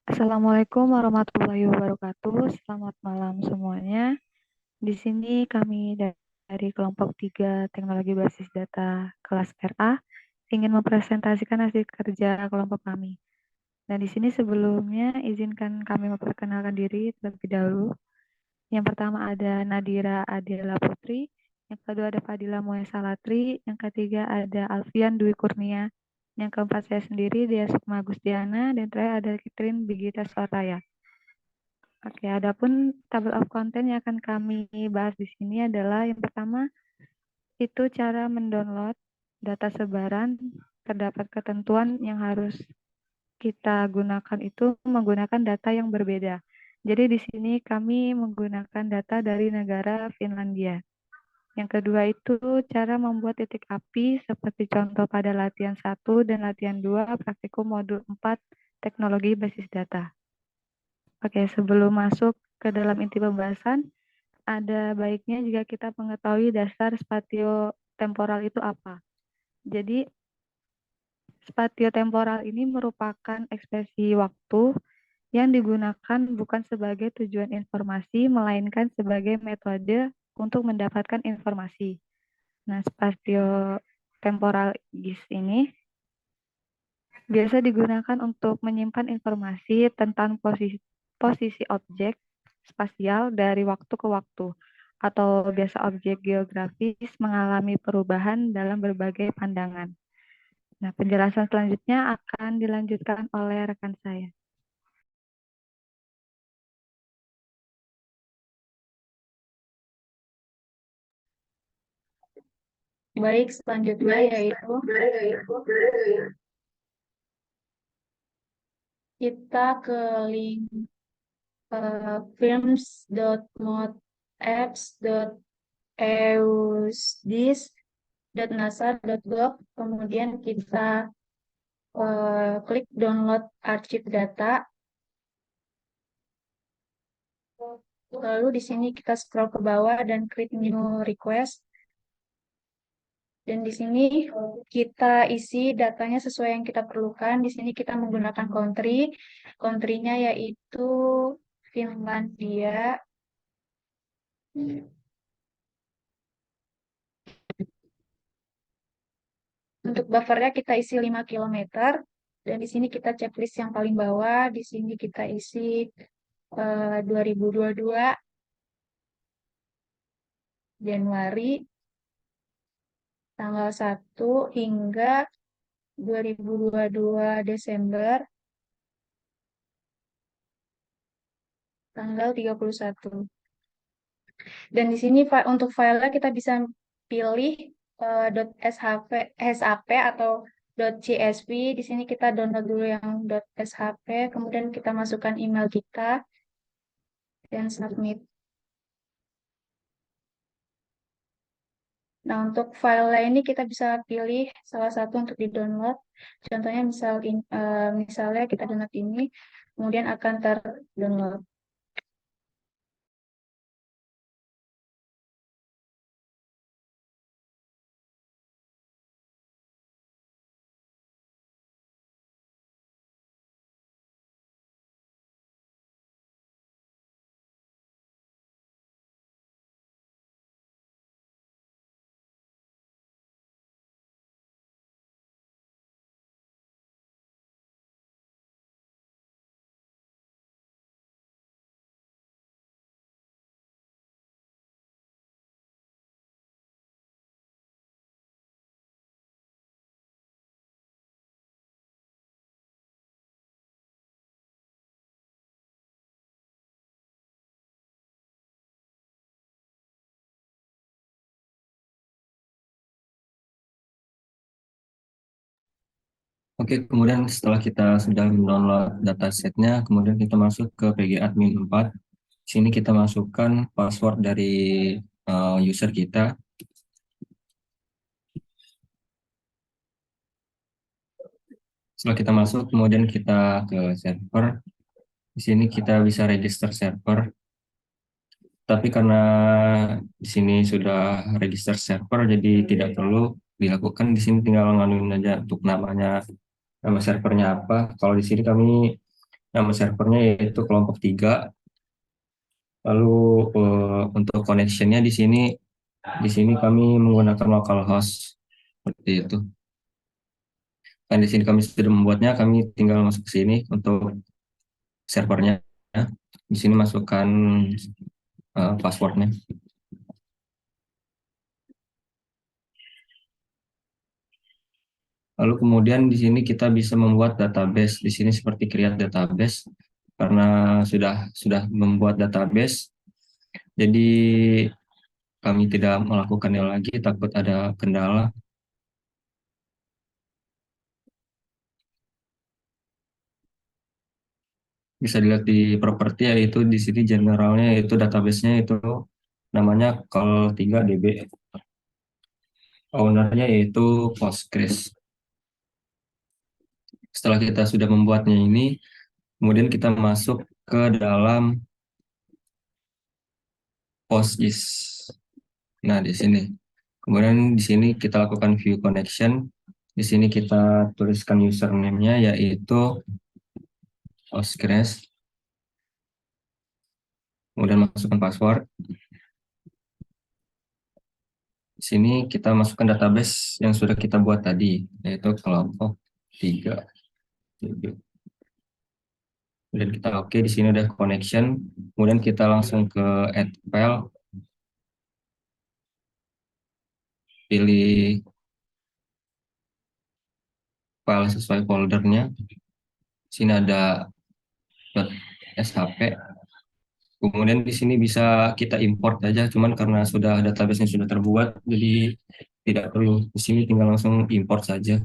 Assalamualaikum warahmatullahi wabarakatuh. Selamat malam semuanya. Di sini kami dari kelompok 3 Teknologi Basis Data kelas RA ingin mempresentasikan hasil kerja kelompok kami. Dan di sini sebelumnya izinkan kami memperkenalkan diri terlebih dahulu. Yang pertama ada Nadira Adela Putri, yang kedua ada Fadila Moesa Latri, yang ketiga ada Alfian Dwi Kurnia, yang keempat saya sendiri Dia Sukma Gustiana, dan terakhir ada Kitrin Bigita Soraya. Oke, adapun table of content yang akan kami bahas di sini adalah yang pertama itu cara mendownload data sebaran. Terdapat ketentuan yang harus kita gunakan itu menggunakan data yang berbeda. Jadi di sini kami menggunakan data dari negara Finlandia. Yang kedua itu cara membuat titik api seperti contoh pada latihan 1 dan latihan 2 praktikum modul 4 teknologi basis data. Oke, sebelum masuk ke dalam inti pembahasan, ada baiknya jika kita mengetahui dasar spatiotemporal itu apa. Jadi, spatiotemporal ini merupakan ekspresi waktu yang digunakan bukan sebagai tujuan informasi, melainkan sebagai metode untuk mendapatkan informasi. Nah, spatiotemporal GIS ini biasa digunakan untuk menyimpan informasi tentang posisi objek spasial dari waktu ke waktu, atau biasa objek geografis mengalami perubahan dalam berbagai pandangan. Nah, penjelasan selanjutnya akan dilanjutkan oleh rekan saya. Baik, selanjutnya yaitu kita ke link films.modapps.eusdis.nasa.gov, kemudian kita klik download arsip data, lalu di sini kita scroll ke bawah dan klik new request, dan di sini kita isi datanya sesuai yang kita perlukan. Di sini kita menggunakan country-nya yaitu Finlandia. Untuk buffernya kita isi 5 kilometer. Dan di sini kita checklist yang paling bawah. Di sini kita isi 2022 Januari tanggal 1 hingga 2022 Desember tanggal 31. Dan di sini untuk filenya kita bisa pilih .shp, .shp atau .csv. Di sini kita download dulu yang .shp, kemudian kita masukkan email kita dan submit. Nah, untuk file ini kita bisa pilih salah satu untuk di-download. Contohnya misalnya kita download ini, kemudian akan ter-download. Oke, kemudian setelah kita sudah mendownload datasetnya, kemudian kita masuk ke PG Admin 4. Di sini kita masukkan password dari user kita. Setelah kita masuk, kemudian kita ke server. Di sini kita bisa register server. Tapi karena di sini sudah register server, jadi tidak perlu dilakukan. Di sini tinggal nganuin aja untuk namanya, nama servernya apa. Kalau di sini kami Nama servernya yaitu kelompok 3. Lalu untuk connectionnya di sini kami menggunakan localhost seperti itu. Dan di sini kami sudah membuatnya, kami tinggal masuk ke sini untuk servernya. Di sini masukkan passwordnya. Lalu kemudian di sini kita bisa membuat database. Di sini seperti create database karena sudah membuat database. Jadi kami tidak melakukannya lagi, takut ada kendala. Bisa dilihat di properti, yaitu di sini generalnya yaitu database-nya itu namanya call3db. Ownernya yaitu Postgres. Setelah kita sudah membuatnya ini, kemudian kita masuk ke dalam PostGIS. Nah, di sini. Kemudian di sini kita lakukan view connection. Di sini kita tuliskan username-nya yaitu Postgres. Kemudian masukkan password. Di sini kita masukkan database yang sudah kita buat tadi, yaitu kelompok 3. Kemudian kita oke, di sini ada connection. Kemudian kita langsung ke add file. Pilih file sesuai foldernya. Di sini ada .shp. Kemudian di sini bisa kita import aja, cuman karena sudah database-nya sudah terbuat, jadi tidak perlu. Di sini tinggal langsung import saja.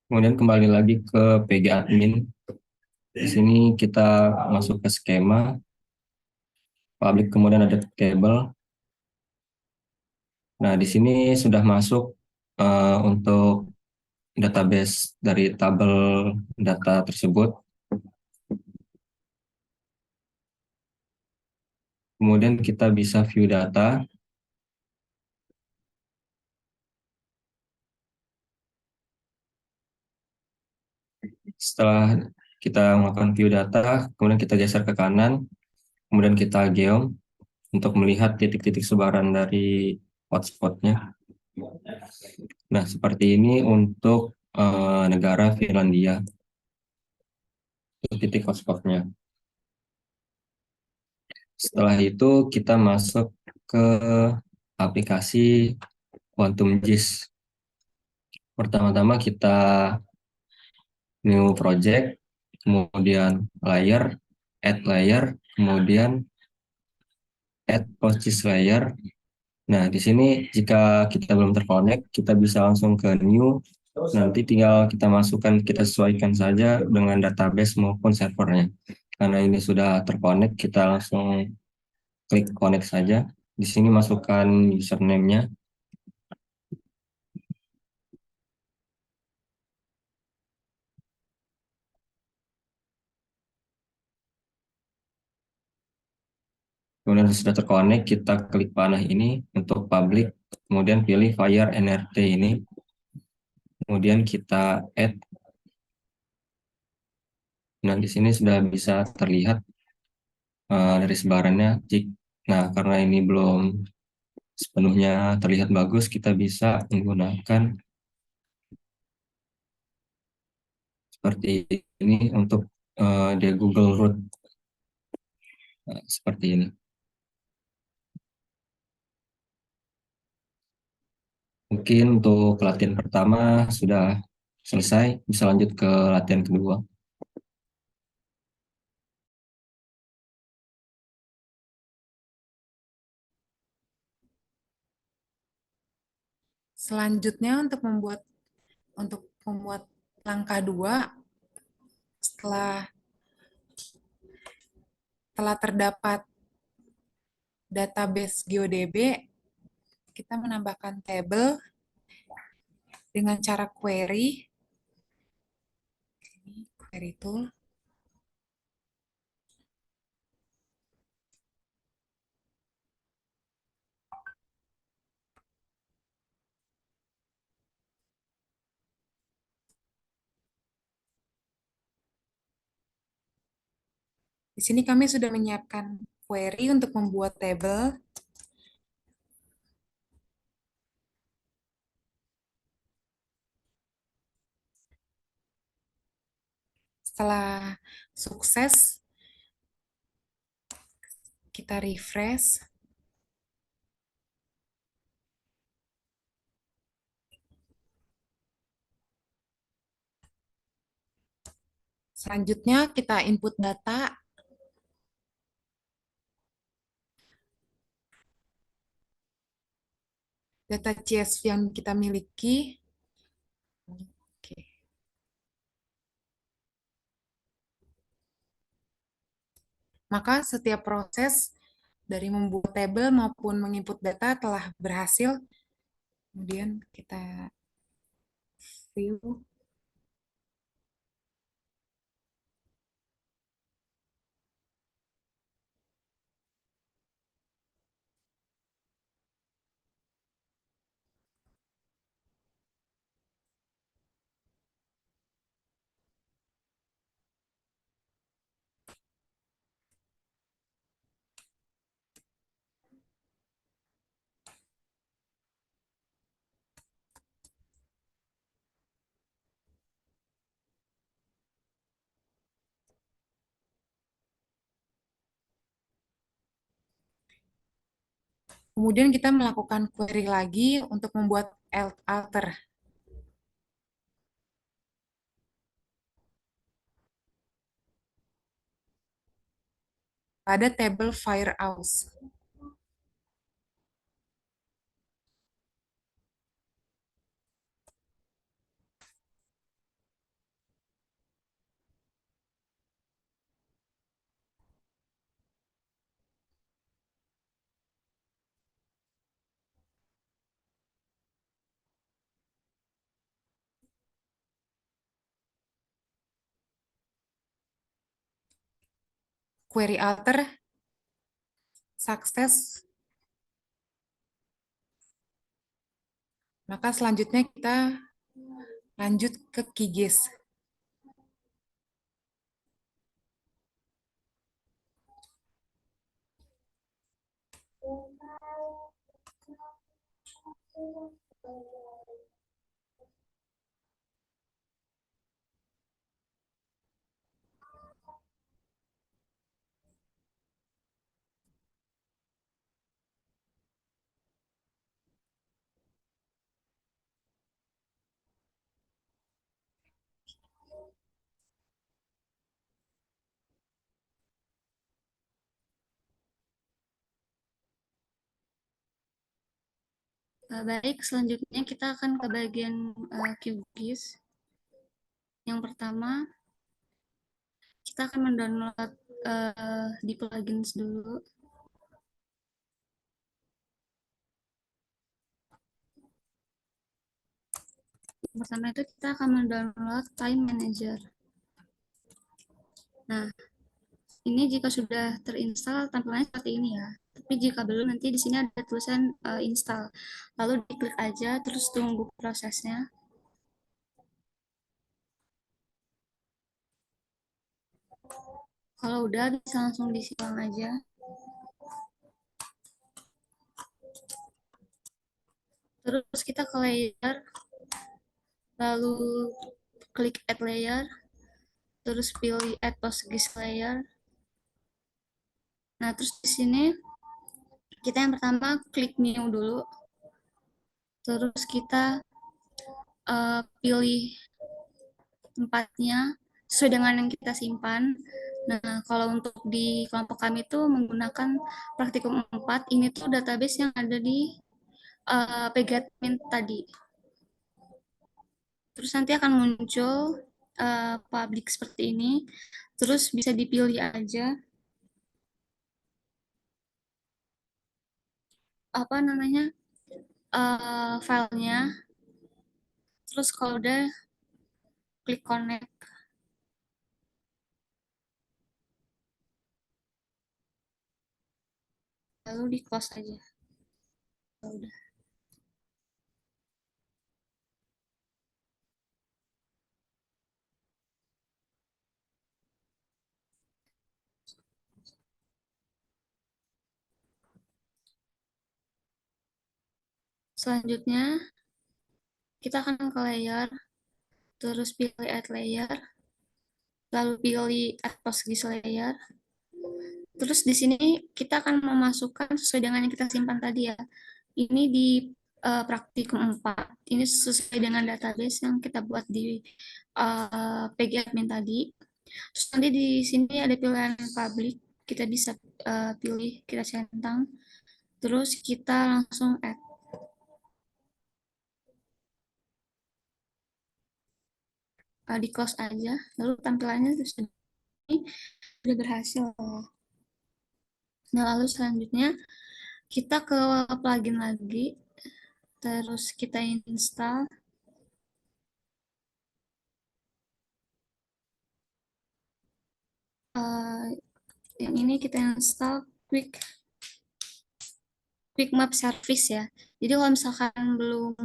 Kemudian kembali lagi ke PG admin. Di sini kita masuk ke skema, public, kemudian ada table. Nah, di sini sudah masuk untuk database dari tabel data tersebut. Kemudian kita bisa view data. Setelah kita melakukan view data, kemudian kita geser ke kanan, kemudian kita geom untuk melihat titik-titik sebaran dari hotspotnya. Nah, seperti ini untuk negara Finlandia, titik hotspotnya. Setelah itu kita masuk ke aplikasi Quantum GIS. Pertama-tama kita new project, kemudian layer, kemudian add PostGIS layer. Nah, di sini jika kita belum terkonek, kita bisa langsung ke new. Nanti tinggal kita masukkan, kita sesuaikan saja dengan database maupun servernya. Karena ini sudah terkonek, kita langsung klik connect saja. Di sini masukkan username-nya. Kemudian sudah terkonek, kita klik panah ini untuk public. Kemudian pilih Fire NRT ini. Kemudian kita add. Nah, di sini sudah bisa terlihat dari sebarannya. Nah, karena ini belum sepenuhnya terlihat bagus, kita bisa menggunakan seperti ini untuk di Google Root. Nah, seperti ini. Mungkin untuk latihan pertama sudah selesai, bisa lanjut ke latihan kedua. Selanjutnya untuk membuat langkah 2 setelah terdapat database GeoDB, kita menambahkan tabel dengan cara query. Ini query tool. Di sini kami sudah menyiapkan query untuk membuat tabel. Setelah sukses, kita refresh. Selanjutnya kita input data. Data CSV yang kita miliki. Oke. Maka setiap proses dari membuat tabel maupun menginput data telah berhasil. Kemudian kita view. Kemudian kita melakukan query lagi untuk membuat alter. Pada tabel Firehouse. Query alter sukses. Maka selanjutnya kita lanjut ke QGIS. Baik, selanjutnya kita akan ke bagian QGIS. Yang pertama, kita akan mendownload di plugins dulu. Yang pertama itu kita akan mendownload Time Manager. Nah, ini jika sudah terinstall tampilannya seperti ini ya. Tapi jika belum, nanti di sini ada tulisan install. Lalu diklik aja, terus tunggu prosesnya. Kalau udah, bisa langsung disilang aja. Terus kita ke layer, lalu klik add layer, terus pilih add PostGIS layer. Nah, terus di sini kita yang pertama klik new dulu. Terus kita pilih tempatnya sesuai dengan yang kita simpan. Nah, kalau untuk di kelompok kami itu menggunakan praktikum 4, ini tuh database yang ada di Pgadmin tadi. Terus nanti akan muncul public seperti ini. Terus bisa dipilih aja apa namanya filenya. Terus kalau udah klik connect. Lalu di close aja. Udah. Selanjutnya, kita akan ke layer, terus pilih add layer, lalu pilih add PostGIS layer. Terus di sini kita akan memasukkan sesuai dengan yang kita simpan tadi ya. Ini di praktikum 4. Ini sesuai dengan database yang kita buat di PG admin tadi. Terus nanti di sini ada pilihan public, kita bisa pilih, kita centang. Terus kita langsung add. Di close aja, lalu tampilannya sudah berhasil. Nah, lalu selanjutnya kita ke plugin lagi, terus kita install. Yang ini kita install Quick Map Service ya. Jadi kalau misalkan belum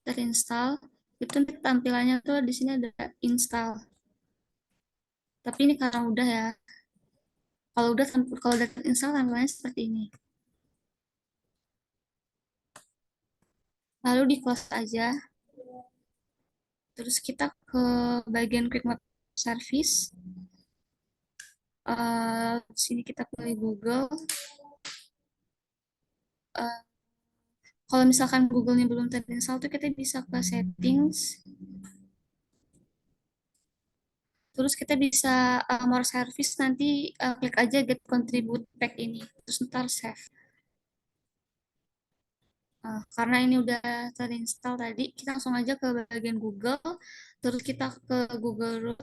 terinstall, itu tampilannya tuh di sini ada install. Tapi ini karena udah ya. Kalau udah install tampilannya seperti ini. Lalu di close aja. Terus kita ke bagian Quick Map Service. Sini kita pilih Google. Kalau misalkan Google-nya belum terinstall tuh kita bisa ke settings. Terus kita bisa more service, nanti klik aja get contribute pack ini. Terus ntar save. Karena ini udah terinstall tadi, kita langsung aja ke bagian Google. Terus kita ke Google Root.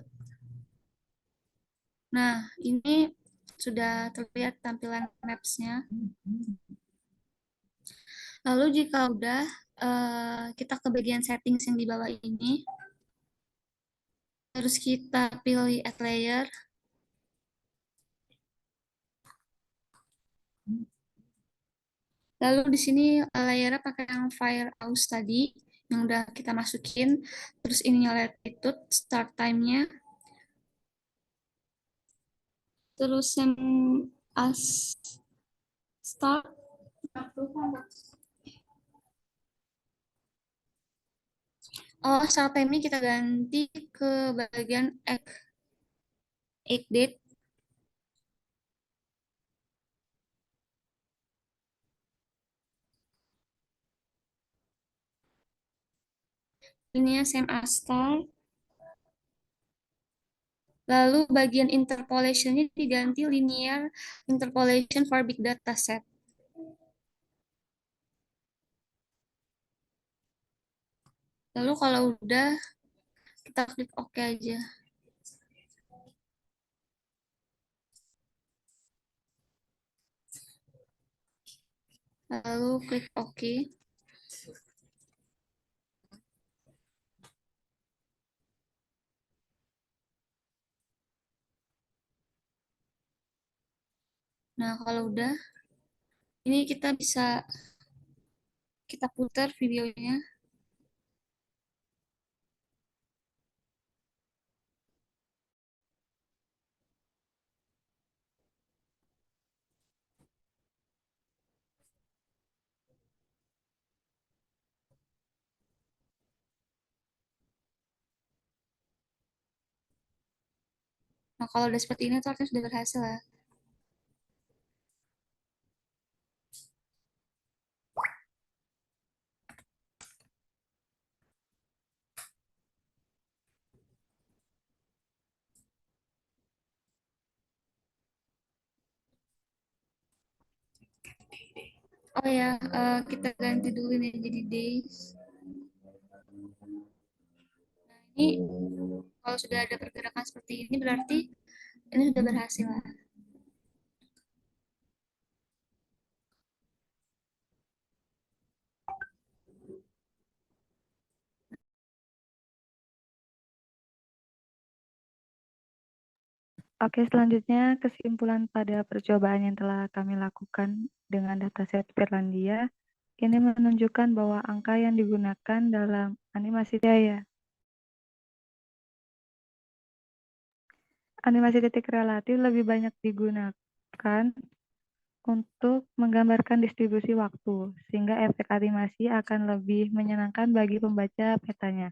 Nah, ini sudah terlihat tampilan maps-nya. Lalu jika udah, kita ke bagian settings yang di bawah ini. Terus kita pilih add layer. Lalu di sini layarnya pakai yang Firehouse tadi, yang udah kita masukin. Terus ininya latitude, start time-nya. Terus yang as start. Start time-nya kita ganti ke bagian egg date. Ini same as start. Lalu bagian interpolation-nya diganti linear interpolation for big data set. Lalu kalau udah, kita klik OK aja. Lalu klik OK. Nah, kalau udah, ini kita bisa kita putar videonya. Nah, kalau udah seperti ini, tuh artinya sudah berhasil ya. Oh ya, kita ganti dulu nih jadi days. Nah, ini kalau sudah ada pergerakan seperti ini, berarti ini sudah berhasil lah. Oke, selanjutnya kesimpulan pada percobaan yang telah kami lakukan dengan dataset Finlandia ini menunjukkan bahwa angka yang digunakan dalam animasi daya animasi titik relatif lebih banyak digunakan untuk menggambarkan distribusi waktu, sehingga efek animasi akan lebih menyenangkan bagi pembaca petanya.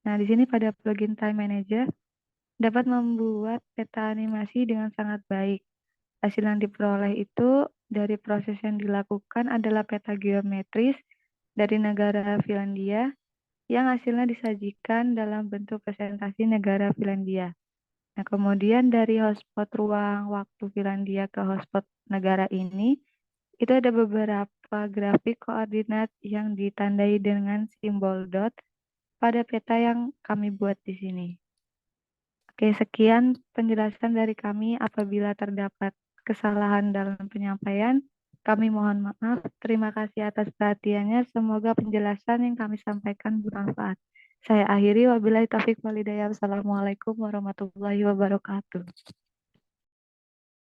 Nah, di sini pada plugin Time Manager dapat membuat peta animasi dengan sangat baik. Hasil yang diperoleh itu dari proses yang dilakukan adalah peta geometris dari negara Finlandia yang hasilnya disajikan dalam bentuk presentasi negara Finlandia. Nah, kemudian dari hotspot ruang waktu Finlandia ke hotspot negara ini, itu ada beberapa grafik koordinat yang ditandai dengan simbol dot pada peta yang kami buat di sini. Oke, sekian penjelasan dari kami. Apabila terdapat kesalahan dalam penyampaian, kami mohon maaf. Terima kasih atas perhatiannya. Semoga penjelasan yang kami sampaikan bermanfaat. Saya akhiri, wabillahi taufiq walhidayah. Wassalamualaikum warahmatullahi wabarakatuh.